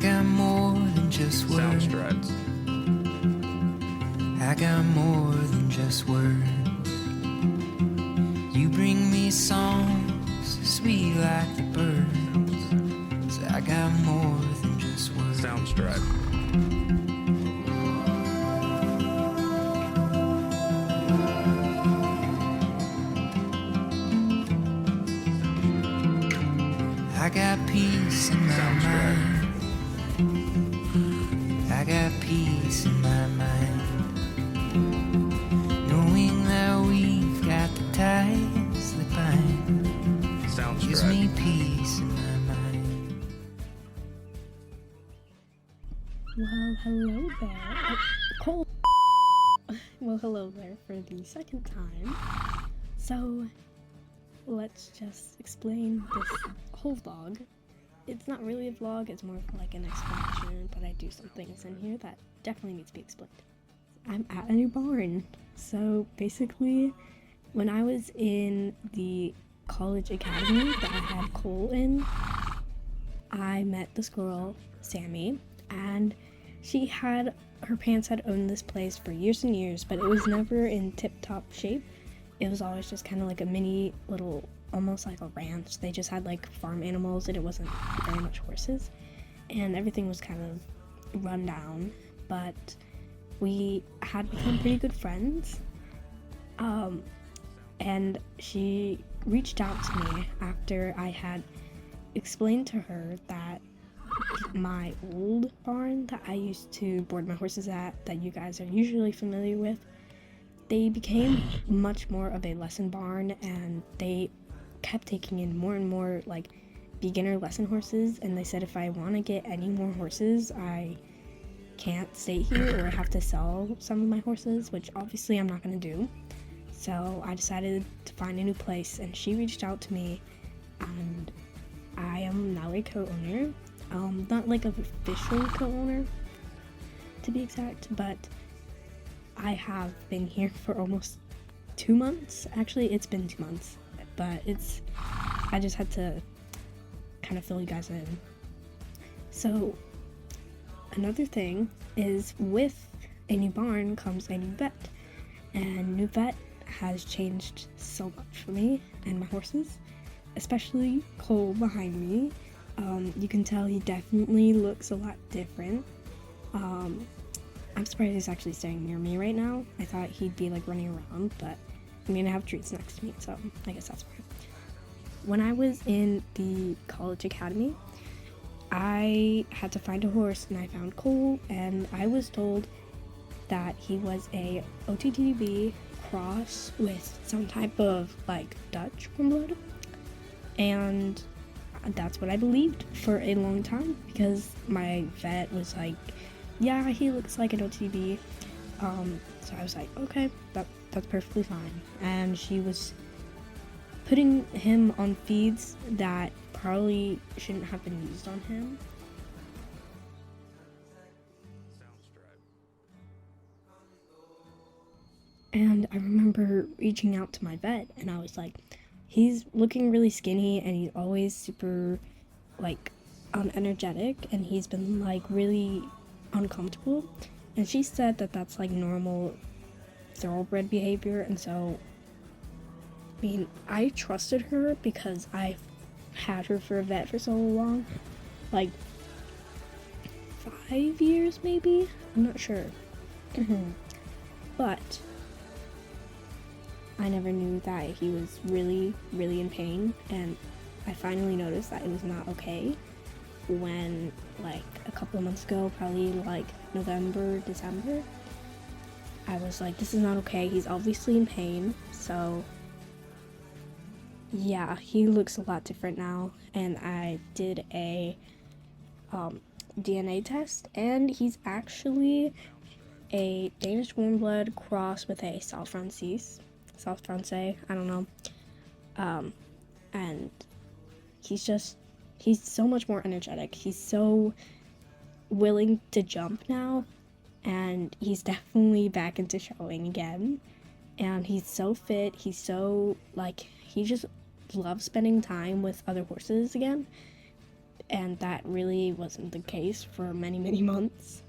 got more than just words. I got more than just words. You bring me songs sweet like the birds. So I got more than just words. Soundstripe. I got peace in my mind. I got peace in my mind. Knowing that we've got the ties that bind. Gives me peace in my mind. Well, hello there. Cole. Well, hello there for the second time. So, let's just explain this whole vlog. It's not really a vlog, it's more of like an explanation, but I do some things in here that definitely need to be explained. I'm at a new barn. So basically, when I was in the college academy that I had Cole in, I met this girl, Sammy, and her parents had owned this place for years and years, but it was never in tip-top shape. It was always just kind of like a mini little, almost like a ranch. They just had like farm animals and it wasn't very much horses. And everything was kind of run down, but we had become pretty good friends. And she reached out to me after I had explained to her that my old barn that I used to board my horses at, that you guys are usually familiar with, they became much more of a lesson barn, and they kept taking in more and more like beginner lesson horses, and they said if I want to get any more horses, I can't stay here or I have to sell some of my horses, which obviously I'm not going to do. So I decided to find a new place, and she reached out to me, and I am now a co-owner. Not like an official co-owner to be exact, but I have been here for almost 2 months. Actually, it's been 2 months, but I just had to kind of fill you guys in. So another thing is, with a new barn comes a new vet, and new vet has changed so much for me and my horses, especially Cole behind me. You can tell he definitely looks a lot different. I'm surprised he's actually staying near me right now. I thought he'd be like running around, but I'm gonna have treats next to me, so I guess that's fine. When I was in the college academy, I had to find a horse, and I found Cole, and I was told that he was a OTTB cross with some type of like Dutch warm blood, and that's what I believed for a long time, because my vet was like, yeah, he looks like an OTB. So I was like, okay, that's perfectly fine. And she was putting him on feeds that probably shouldn't have been used on him. And I remember reaching out to my vet, and I was like, he's looking really skinny, and he's always super like unenergetic, and he's been like really uncomfortable. And she said that that's like normal thoroughbred behavior. And so, I mean, I trusted her because I've had her for a vet for so long, like 5 years maybe, I'm not sure. But I never knew that he was really, really in pain, and I finally noticed that it was not okay when, like, a couple of months ago, probably like November, December, I was like, this is not okay, he's obviously in pain. So yeah, he looks a lot different now, and I did a DNA test, and he's actually a Danish warm blood cross with a South Francais, I don't know. And he's so much more energetic. He's so willing to jump now, and he's definitely back into showing again. And he's so fit. He's so, like, he just loves spending time with other horses again. and that really wasn't the case for many months,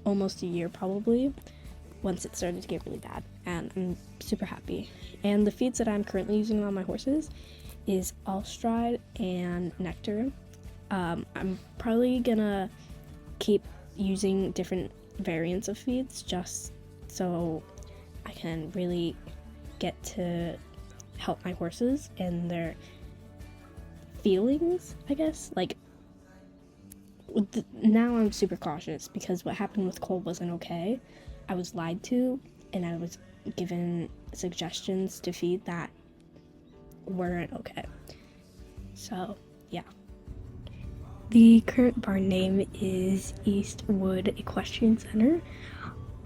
almost a year probably, once it started to get really bad, and I'm super happy. And the feeds that I'm currently using on my horses is Allstride and Nectar. I'm probably gonna keep using different variants of feeds just so I can really get to help my horses and their feelings, I guess. Like, now I'm super cautious because what happened with Cole wasn't okay. I was lied to, and I was given suggestions to feed that weren't okay. So, yeah. The current barn name is Eastwood Equestrian Center,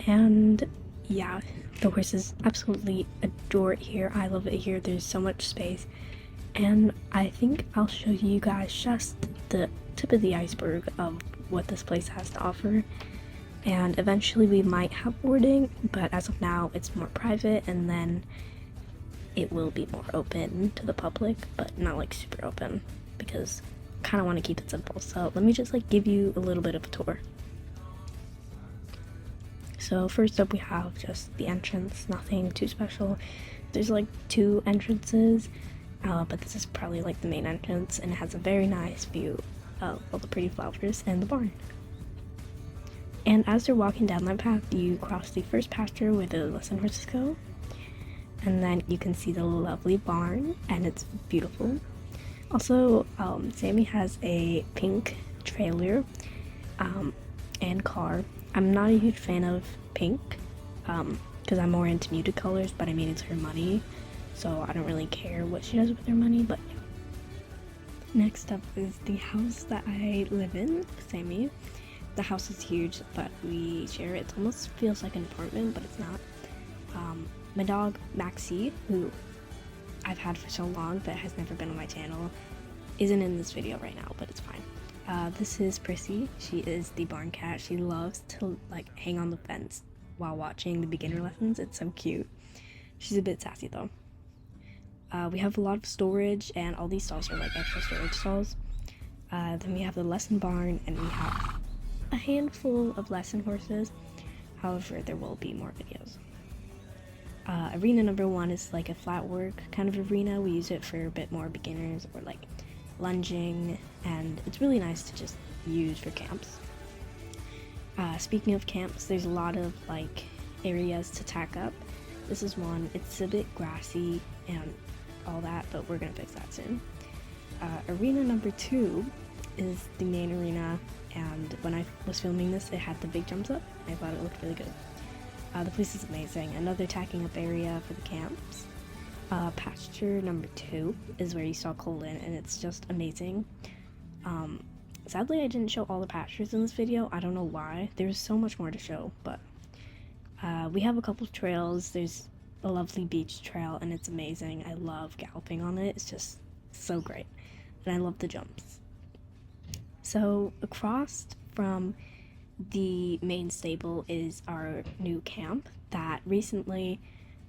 and yeah, the horses absolutely adore it here. I love it here. There's so much space, and I think I'll show you guys just the tip of the iceberg of what this place has to offer. And eventually we might have boarding, but as of now it's more private, and then it will be more open to the public, but not like super open, because I kind of want to keep it simple. So let me just like give you a little bit of a tour. So first up we have just the entrance, nothing too special. There's like 2 entrances, but this is probably like the main entrance, and it has a very nice view of all the pretty flowers and the barn. And as you're walking down that path, you cross the first pasture where the lesson horses go, and then you can see the lovely barn, and it's beautiful. Also, Sammy has a pink trailer and car. I'm not a huge fan of pink because I'm more into muted colors, but I mean, it's her money, so I don't really care what she does with her money. But yeah. Next up is the house that I live in with Sammy. The house is huge, but we share it. It almost feels like an apartment, but it's not. My dog, Maxie, who I've had for so long but has never been on my channel, isn't in this video right now, but it's fine. This is Prissy. She is the barn cat. She loves to like hang on the fence while watching the beginner lessons. It's so cute. She's a bit sassy though. We have a lot of storage, and all these stalls are like extra storage stalls. Then we have the lesson barn, and we have a handful of lesson horses. However, there will be more videos. Arena number 1 is like a flat work kind of arena. We use it for a bit more beginners or like lunging, and it's really nice to just use for camps. Speaking of camps, there's a lot of like areas to tack up. This is one. It's a bit grassy and all that, but we're gonna fix that soon. Arena number 2 is the main arena, and when I was filming this, it had the big jumps up. I thought it looked really good. The place is amazing. Another tacking up area for the camps. Pasture number 2 is where you saw Cole in, and it's just amazing. Sadly, I didn't show all the pastures in this video. I don't know why. There's so much more to show, but we have a couple of trails. There's a lovely beach trail, and it's amazing. I love galloping on it. It's just so great, and I love the jumps. So across from the main stable is our new camp that recently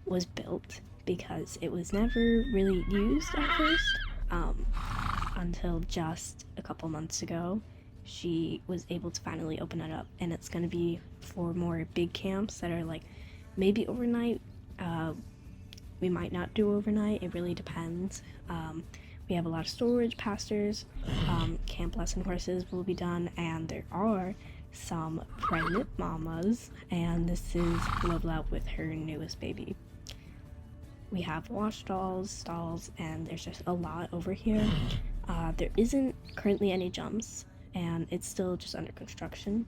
was built because it was never really used at first until just a couple months ago. She was able to finally open it up, and it's going to be for more big camps that are like maybe overnight. We might not do overnight, it really depends. We have a lot of storage, pastures, camp lesson horses will be done, and there are some pregnant mamas, and this is Lola with her newest baby. We have wash stalls, and there's just a lot over here. There isn't currently any jumps, and it's still just under construction.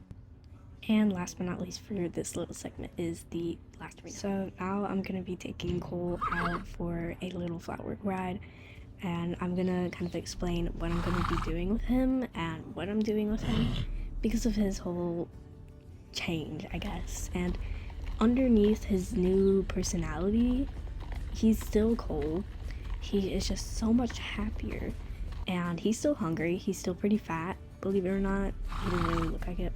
And last but not least for this little segment is the last arena. So now I'm going to be taking Cole out for a little flatwork ride, and I'm going to kind of explain what I'm going to be doing with him and what I'm doing with him because of his whole change, I guess. And underneath his new personality, he's still Cole. He is just so much happier, and he's still hungry. He's still pretty fat, believe it or not. He doesn't really look like it.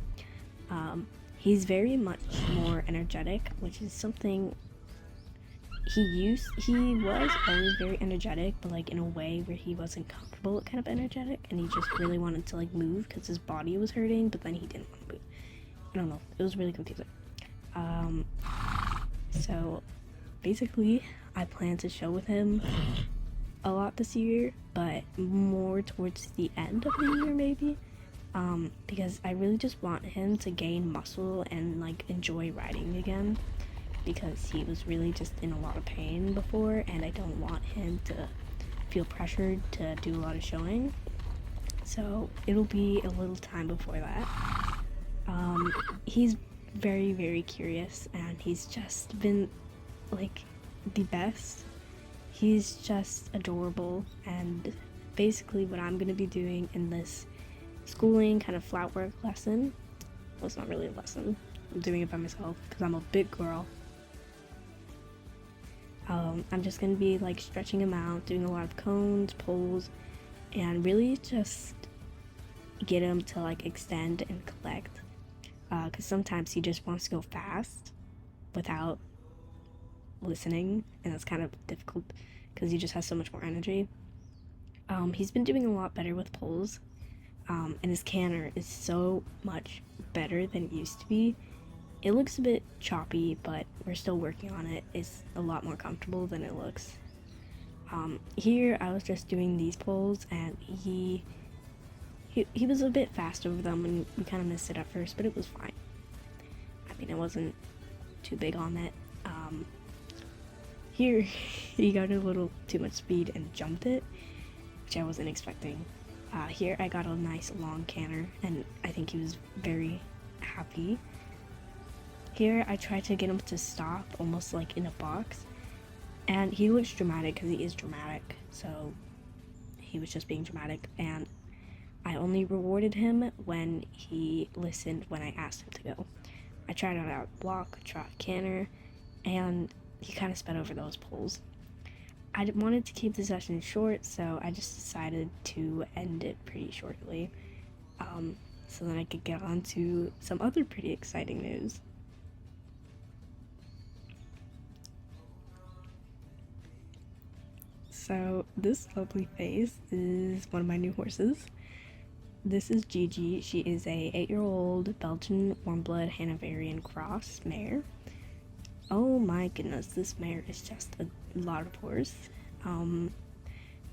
He's very much more energetic, which is something he was always very energetic, but like in a way where he wasn't comfortable kind of energetic, and he just really wanted to like move because his body was hurting, but then he didn't want to move. I don't know, it was really confusing. So basically I plan to show with him a lot this year, but more towards the end of the year maybe, because I really just want him to gain muscle and like enjoy riding again, because he was really just in a lot of pain before, and I don't want him to feel pressured to do a lot of showing. So it'll be a little time before that. He's very, very curious, and he's just been like the best. He's just adorable, and basically what I'm gonna be doing in this schooling kind of flat work lesson, well, it's not really a lesson, I'm doing it by myself because I'm a big girl. I'm just gonna be like stretching him out, doing a lot of cones, pulls, and really just get him to like extend and collect, because sometimes he just wants to go fast without listening, and that's kind of difficult because he just has so much more energy. He's been doing a lot better with pulls, and his canter is so much better than it used to be. It looks a bit choppy, but we're still working on it. It's a lot more comfortable than it looks. Here I was just doing these pulls, and he was a bit fast over them, and we kind of missed it at first, but it was fine. I mean, it wasn't too big on it. Here he got a little too much speed and jumped it, which I wasn't expecting. Here I got a nice long canter, and I think he was very happy. Here I tried to get him to stop almost like in a box, and he looks dramatic because he is dramatic, so he was just being dramatic, and I only rewarded him when he listened when I asked him to go. I tried out a block, tried canter, and he kind of sped over those poles. I wanted to keep the session short, so I just decided to end it pretty shortly, so then I could get on to some other pretty exciting news. So this lovely face is one of my new horses. This is Gigi. She is a 8-year-old Belgian warm-blood Hanoverian cross mare. Oh my goodness, this mare is just a lot of horse.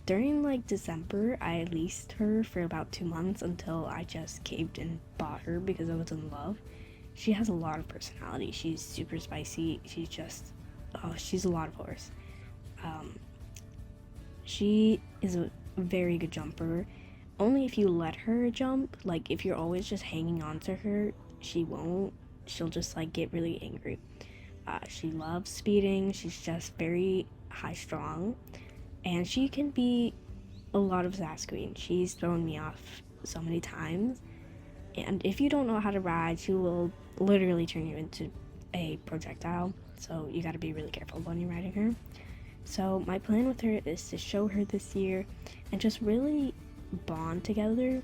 During like December, I leased her for about 2 months until I just caved and bought her because I was in love. She has a lot of personality. She's super spicy. She's just, oh, she's a lot of horse. She is a very good jumper. Only if you let her jump. Like if you're always just hanging on to her, she won't. She'll just like get really angry. She loves speeding. She's just very high strung, and she can be a lot of sass queen. She's thrown me off so many times, and if you don't know how to ride, she will literally turn you into a projectile, so you got to be really careful when you're riding her. So my plan with her is to show her this year and just really bond together.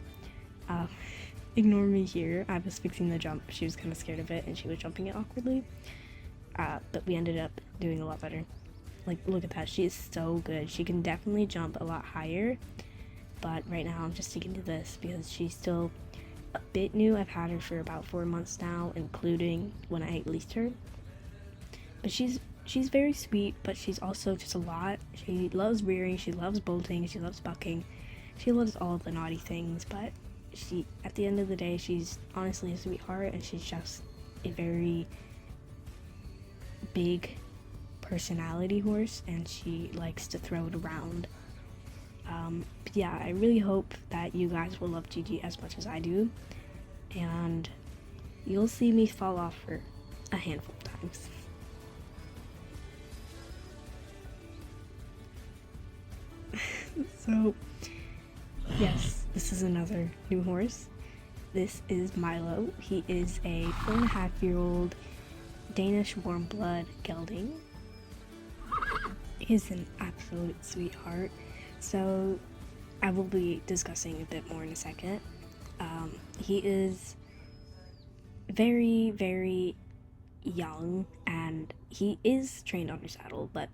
Ignore me here. I was fixing the jump. She was kind of scared of it, and she was jumping it awkwardly. But we ended up doing a lot better. Like, look at that. She is so good. She can definitely jump a lot higher. But right now I'm just sticking to this because she's still a bit new. I've had her for about 4 months now, including when I leased her. But she's very sweet, but she's also just a lot. She loves rearing, she loves bolting, she loves bucking. She loves all the naughty things, but she, at the end of the day, she's honestly a sweetheart, and she's just a very big personality horse, and she likes to throw it around. But yeah, I really hope that you guys will love Gigi as much as I do, and you'll see me fall off her a handful of times. So, yes, this is another new horse. This is Milo. He is a 4.5-year-old Danish warm blood gelding. He's an absolute sweetheart. So, I will be discussing a bit more in a second. He is very, very young and he is trained on her saddle, but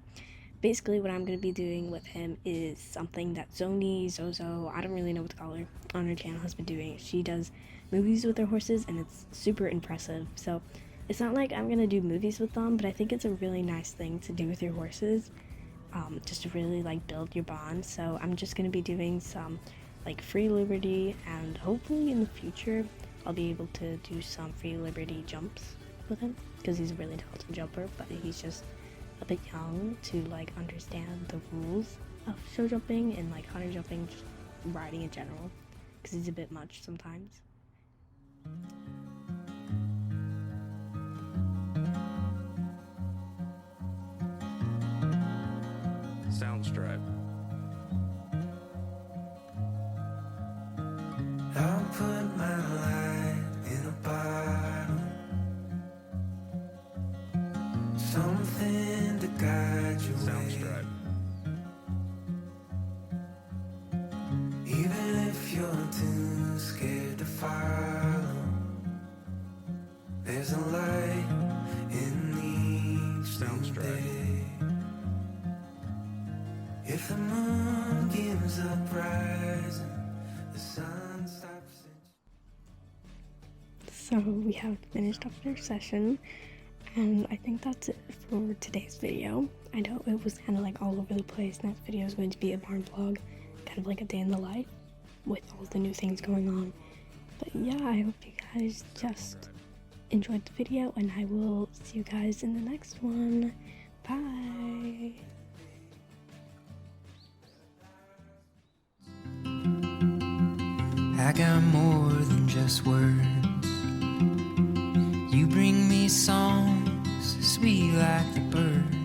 basically what I'm going to be doing with him is something that Zozo, I don't really know what to call her, on her channel has been doing. She does movies with her horses and it's super impressive. So it's not like I'm going to do movies with them, but I think it's a really nice thing to do with your horses, just to really like build your bond. So I'm just going to be doing some like free liberty, and hopefully in the future I'll be able to do some free liberty jumps with him, because he's a really talented jumper, but he's just a bit young to like understand the rules of show jumping and like hunter jumping, just riding in general, because he's a bit much sometimes. Soundstripe. I'll put my light in a bottle, something to guide you. Soundstripe. Even if you're too scared to follow, there's a light in each Soundstripe. day. If the moon gives up rising, the sun stops. So we have finished up our session, and I think that's it for today's video. I know it was kind of like all over the place. Next video is going to be a barn vlog, kind of like a day in the life with all the new things going on. But yeah, I hope you guys just enjoyed the video, and I will see you guys in the next one. Bye. I got more than just words. You bring me songs sweet like the birds.